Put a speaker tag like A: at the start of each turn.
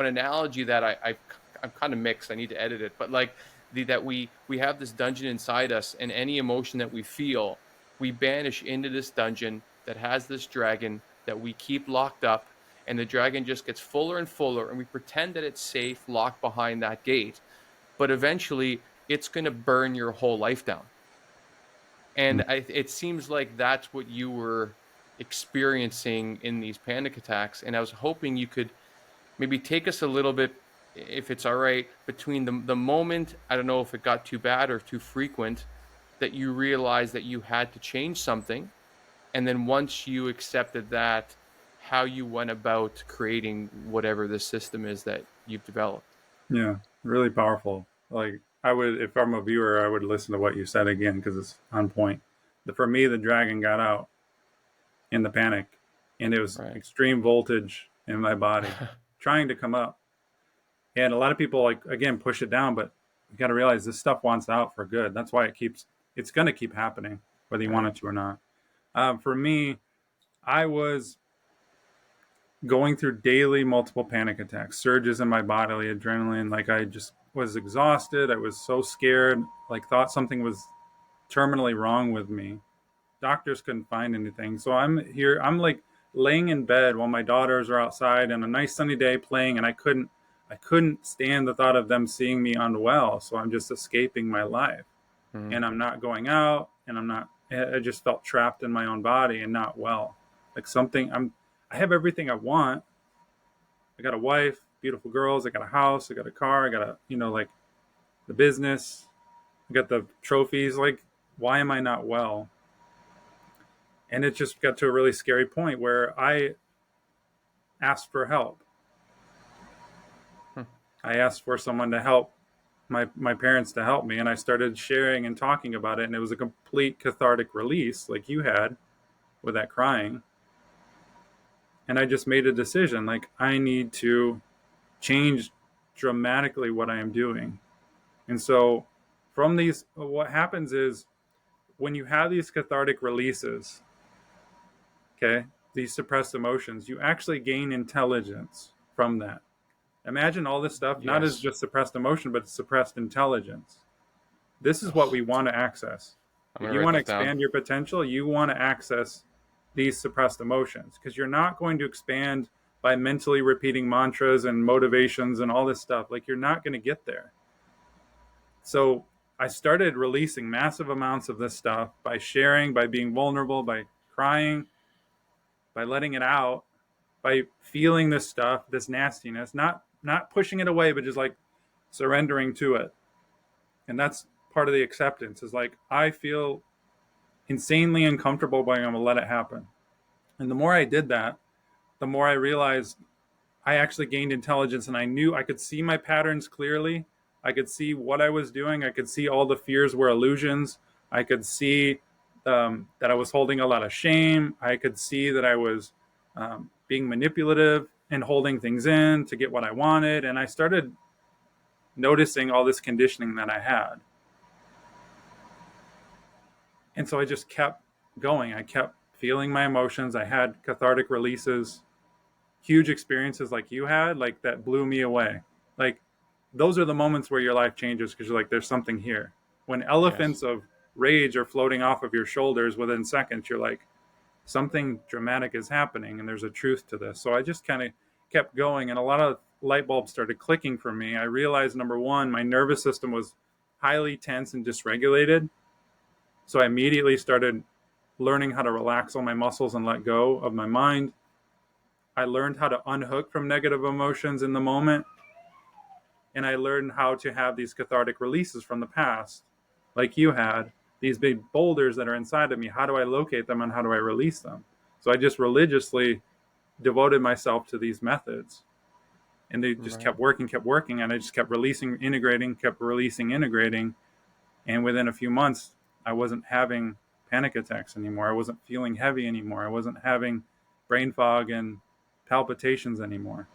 A: an analogy that I'm kind of mixed. I need to edit it, but like that we have this dungeon inside us, and any emotion that we feel, we banish into this dungeon that has this dragon that we keep locked up, and the dragon just gets fuller and fuller, and we pretend that it's safe, locked behind that gate, but eventually it's going to burn your whole life down. And it seems like that's what you were experiencing in these panic attacks. And I was hoping you could maybe take us a little bit, if it's all right, between the moment, I don't know if it got too bad or too frequent, that you realized that you had to change something. And then once you accepted that, how you went about creating whatever the system is that you've developed.
B: Yeah, really powerful. Like I would, if I'm a viewer, I would listen to what you said again because it's on point. For me, the dragon got out in the panic, and it was
A: Right.
B: extreme voltage in my body, trying to come up. And a lot of people like again push it down, but you got to realize this stuff wants out for good. That's why it's going to keep happening whether you want
A: Right.
B: it to or not. For me, I was going through daily multiple panic attacks, surges in my bodily adrenaline. Like I just was exhausted. I was so scared, like thought something was terminally wrong with me. Doctors couldn't find anything. So I'm here, I'm like laying in bed while my daughters are outside on a nice sunny day playing, and I couldn't stand the thought of them seeing me unwell. So I'm just escaping my life.
A: Mhm.
B: And I'm not going out, and I just felt trapped in my own body and not well. Like I have everything I want. I got a wife, beautiful girls, I got a house, I got a car, I got like the business, I got the trophies. Like, why am I not well? And it just got to a really scary point where I asked for help.
A: Hmm.
B: I asked for someone to help my parents to help me, and I started sharing and talking about it, and it was a complete cathartic release like you had with that crying. And I just made a decision like I need to change dramatically what I am doing. And so from these, what happens is when you have these cathartic releases, okay, these suppressed emotions, you actually gain intelligence from that. Imagine all this stuff not as
A: Yes.
B: just suppressed emotion, but suppressed intelligence. This is what
A: Oh,
B: we want to access.
A: I'm
B: If
A: gonna
B: you
A: write
B: want to
A: that down.
B: expand your potential, you want to access these suppressed emotions because you're not going to expand by mentally repeating mantras and motivations and all this stuff. Like, you're not going to get there. So I started releasing massive amounts of this stuff by sharing, by being vulnerable, by crying, by letting it out, by feeling this stuff, this nastiness, not pushing it away, but just like surrendering to it. And that's part of the acceptance is like I feel insanely uncomfortable, but I'm gonna let it happen. And the more I did that, the more I realized I actually gained intelligence, and I knew I could see my patterns clearly. I could see what I was doing. I could see all the fears were illusions. I could see that I was holding a lot of shame. I could see that I was being manipulative and holding things in to get what I wanted. And I started noticing all this conditioning that I had. And so I just kept going. I kept feeling my emotions. I had cathartic releases, huge experiences like you had, like that blew me away. Like, those are the moments where your life changes because you're like, there's something here. When
A: Yes.
B: elephants of rage are floating off of your shoulders within seconds, you're like, something dramatic is happening and there's a truth to this. So I just kind of kept going, and a lot of light bulbs started clicking for me. I realized, number one, my nervous system was highly tense and dysregulated. So I immediately started learning how to relax all my muscles and let go of my mind. I learned how to unhook from negative emotions in the moment. And I learned how to have these cathartic releases from the past, like you had, these big boulders that are inside of me. How do I locate them and how do I release them? So I just religiously devoted myself to these methods. And they just
A: Right.
B: kept working. And I just kept releasing, integrating, kept releasing, integrating. And within a few months, I wasn't having panic attacks anymore. I wasn't feeling heavy anymore. I wasn't having brain fog and palpitations anymore.